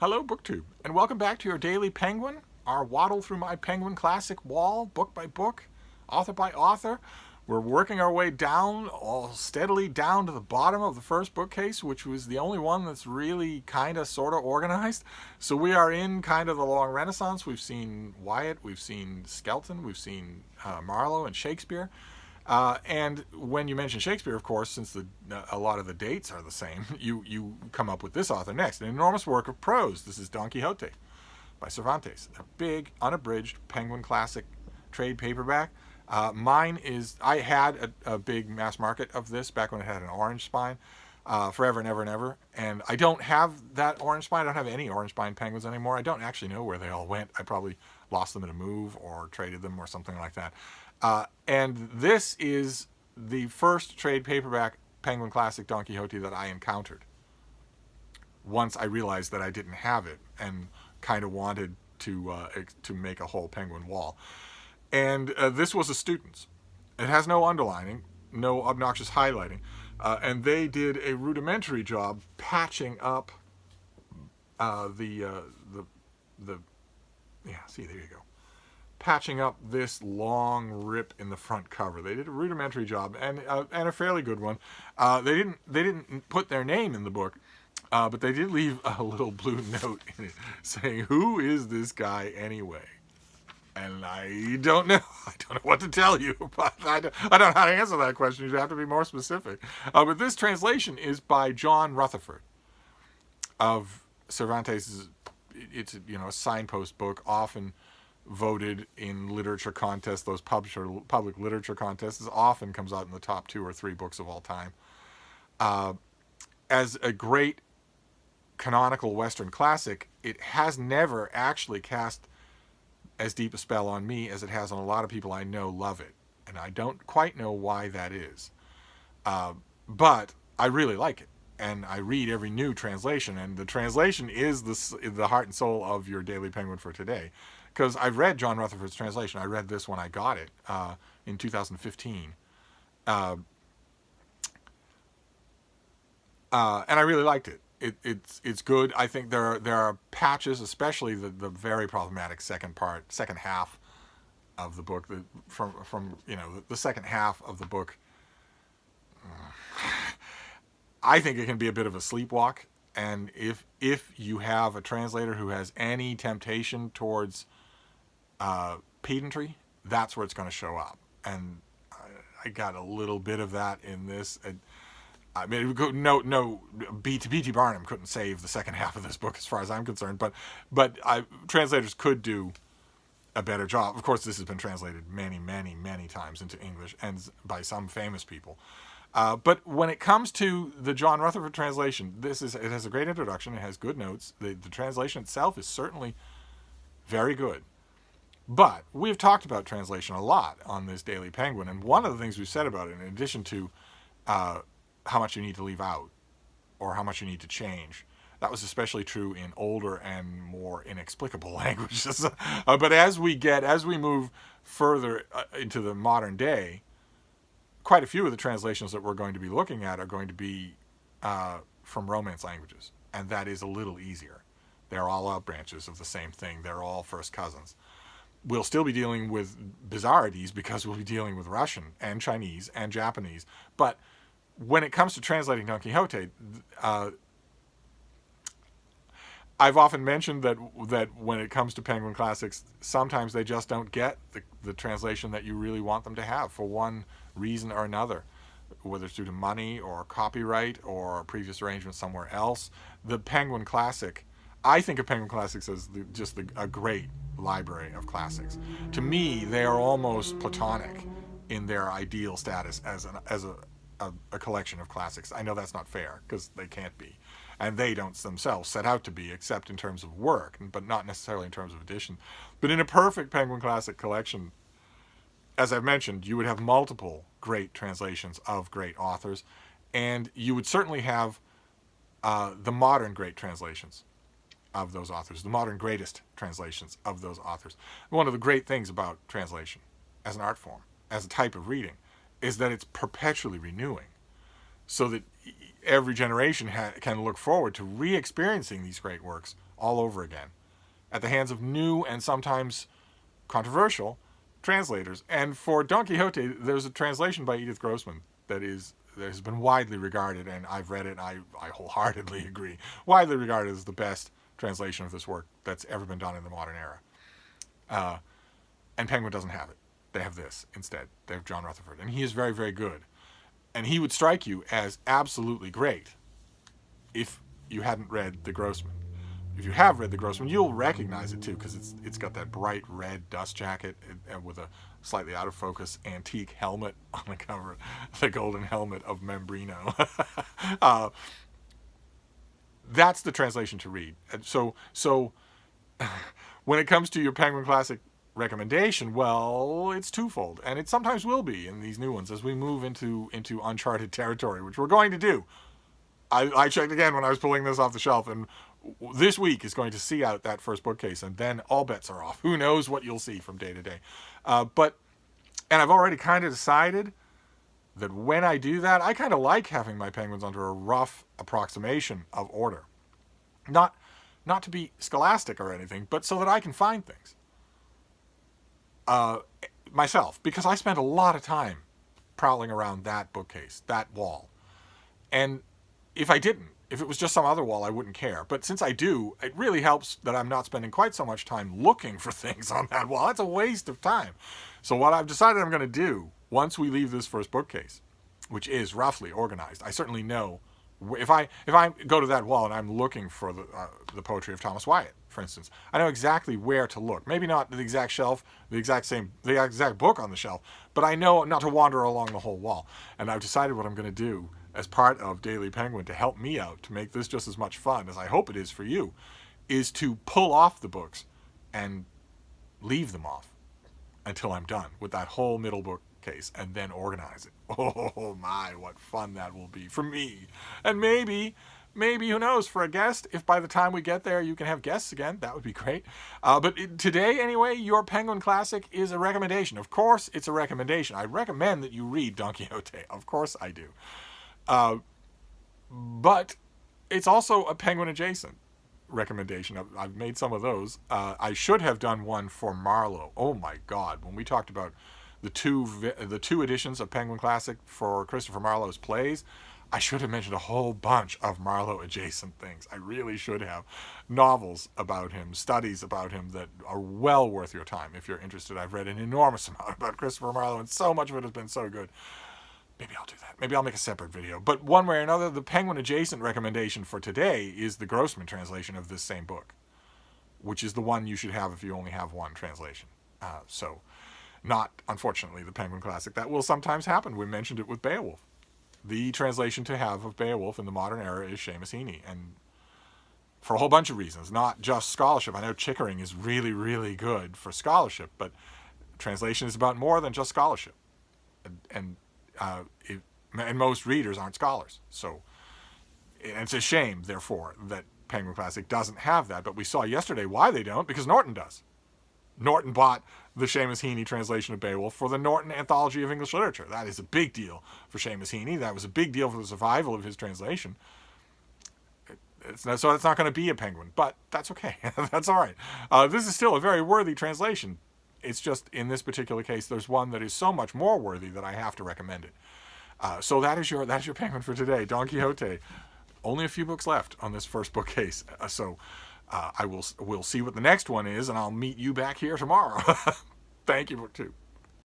Hello, BookTube, and welcome back to your Daily Penguin, our waddle through my Penguin Classic wall, book by book, author by author. We're working our way down, all steadily down to the bottom of the first bookcase, which was the only one that's really kind of sort of organized. So we are in kind of the long Renaissance. We've seen Wyatt, we've seen Skelton, we've seen Marlowe and Shakespeare. And when you mention Shakespeare, of course, since a lot of the dates are the same, you come up with this author next. An enormous work of prose. This is Don Quixote by Cervantes, a big, unabridged Penguin Classic trade paperback. I had a big mass market of this back when it had an orange spine, forever and ever and ever. And I don't have that orange spine. I don't have any orange spine penguins anymore. I don't actually know where they all went. I probably lost them in a move or traded them or something like that. And this is the first trade paperback Penguin Classic Don Quixote that I encountered once I realized that I didn't have it and kind of wanted to make a whole Penguin wall. And this was a student's. It has no underlining, no obnoxious highlighting, and they did a rudimentary job patching up the see, there you go, patching up this long rip in the front cover. They did a rudimentary job and a fairly good one. They didn't put their name in the book, but they did leave a little blue note in it saying, "Who is this guy anyway?" And I don't know. I don't know what to tell you, but I don't know how to answer that question. You have to be more specific. But this translation is by John Rutherford of Cervantes'. It's a signpost book, often voted in literature contests. Those public literature contests often comes out in the top 2 or 3 books of all time. As a great canonical Western classic, it has never actually cast as deep a spell on me as it has on a lot of people I know love it. And I don't quite know why that is. But I really like it. And I read every new translation. And the translation is the heart and soul of your Daily Penguin for today. Because I've read John Rutherford's translation. I read this when I got it in 2015. And I really liked it. It's good. I think there are patches, especially the very problematic second half of the book. From the second half of the book, I think it can be a bit of a sleepwalk. And if you have a translator who has any temptation towards pedantry, that's where it's going to show up. And I got a little bit of that in this. I mean, no, B.T. Barnum couldn't save the second half of this book as far as I'm concerned, but translators could do a better job. Of course, this has been translated many, many, many times into English and by some famous people. But when it comes to the John Rutherford translation, it has a great introduction. It has good notes. The translation itself is certainly very good. But we've talked about translation a lot on this Daily Penguin, and one of the things we've said about it, in addition to how much you need to leave out or how much you need to change. That was especially true in older and more inexplicable languages. But as we move further into the modern day, quite a few of the translations that we're going to be looking at are going to be from Romance languages. And that is a little easier. They're all out branches of the same thing. They're all first cousins. We'll still be dealing with bizarrities because we'll be dealing with Russian and Chinese and Japanese. But when it comes to translating Don Quixote, I've often mentioned that when it comes to Penguin Classics, sometimes they just don't get the translation that you really want them to have for one reason or another, whether it's due to money or copyright or previous arrangement somewhere else. The Penguin Classic, I think of Penguin Classics as a great library of classics. To me, they are almost platonic in their ideal status as a collection of classics. I know that's not fair because they can't be, and they don't themselves set out to be, except in terms of work, but not necessarily in terms of edition. But in a perfect Penguin Classic collection, as I've mentioned, you would have multiple great translations of great authors, and you would certainly have the modern great translations of those authors, the modern greatest translations of those authors. One of the great things about translation as an art form, as a type of reading, is that it's perpetually renewing. so that every generation can look forward to re-experiencing these great works all over again at the hands of new and sometimes controversial translators. And for Don Quixote, there's a translation by Edith Grossman that has been widely regarded, and I've read it, and I wholeheartedly agree, widely regarded as the best translation of this work that's ever been done in the modern era. And Penguin doesn't have it. They have this instead. They have John Rutherford, and he is very, very good. And he would strike you as absolutely great if you hadn't read the Grossman. If you have read the Grossman, you'll recognize it too, because it's got that bright red dust jacket with a slightly out of focus antique helmet on the cover, the golden helmet of Membrino. That's the translation to read. So when it comes to your Penguin Classic recommendation, well, it's twofold, and it sometimes will be in these new ones as we move into uncharted territory, which we're going to do. I checked again when I was pulling this off the shelf, and this week is going to see out that first bookcase, and then all bets are off. Who knows what you'll see from day to day. And I've already kind of decided that when I do that, I kind of like having my Penguins under a rough approximation of order. Not to be scholastic or anything, but so that I can find things myself, because I spent a lot of time prowling around that bookcase, that wall. And if it was just some other wall, I wouldn't care. But since I do, it really helps that I'm not spending quite so much time looking for things on that wall. That's a waste of time. So what I've decided I'm going to do, once we leave this first bookcase, which is roughly organized, I certainly know, if I go to that wall and I'm looking for the poetry of Thomas Wyatt, for instance, I know exactly where to look. Maybe not the exact shelf, the exact book on the shelf, but I know not to wander along the whole wall. And I've decided what I'm going to do as part of Daily Penguin to help me out, to make this just as much fun as I hope it is for you, is to pull off the books and leave them off until I'm done with that whole middle bookcase, and then organize it. Oh my, what fun that will be for me. And maybe, who knows, for a guest, if by the time we get there you can have guests again, that would be great. But today, anyway, your Penguin Classic is a recommendation. Of course, it's a recommendation. I recommend that you read Don Quixote. Of course I do. But it's also a Penguin adjacent recommendation. I've made some of those. I should have done one for Marlowe. Oh my God. When we talked about the two editions of Penguin Classic for Christopher Marlowe's plays, I should have mentioned a whole bunch of Marlowe adjacent things. I really should have. Novels about him, studies about him that are well worth your time if you're interested. I've read an enormous amount about Christopher Marlowe, and so much of it has been so good. Maybe I'll do that. Maybe I'll make a separate video. But one way or another, the Penguin adjacent recommendation for today is the Grossman translation of this same book, which is the one you should have if you only have one translation. So not, unfortunately, the Penguin Classic. That will sometimes happen. We mentioned it with Beowulf. The translation to have of Beowulf in the modern era is Seamus Heaney, and for a whole bunch of reasons, not just scholarship. I know Chickering is really, really good for scholarship, but translation is about more than just scholarship. And most readers aren't scholars. So it's a shame, therefore, that Penguin Classic doesn't have that. But we saw yesterday why they don't, because Norton does. Norton bought the Seamus Heaney translation of Beowulf for the Norton Anthology of English Literature. That is a big deal for Seamus Heaney. That was a big deal for the survival of his translation. So it's not going to be a Penguin, but that's okay. That's all right. This is still a very worthy translation. It's just, in this particular case, there's one that is so much more worthy that I have to recommend it. So that is your Penguin for today, Don Quixote. Only a few books left on this first bookcase. We'll see what the next one is, and I'll meet you back here tomorrow. Thank you, too.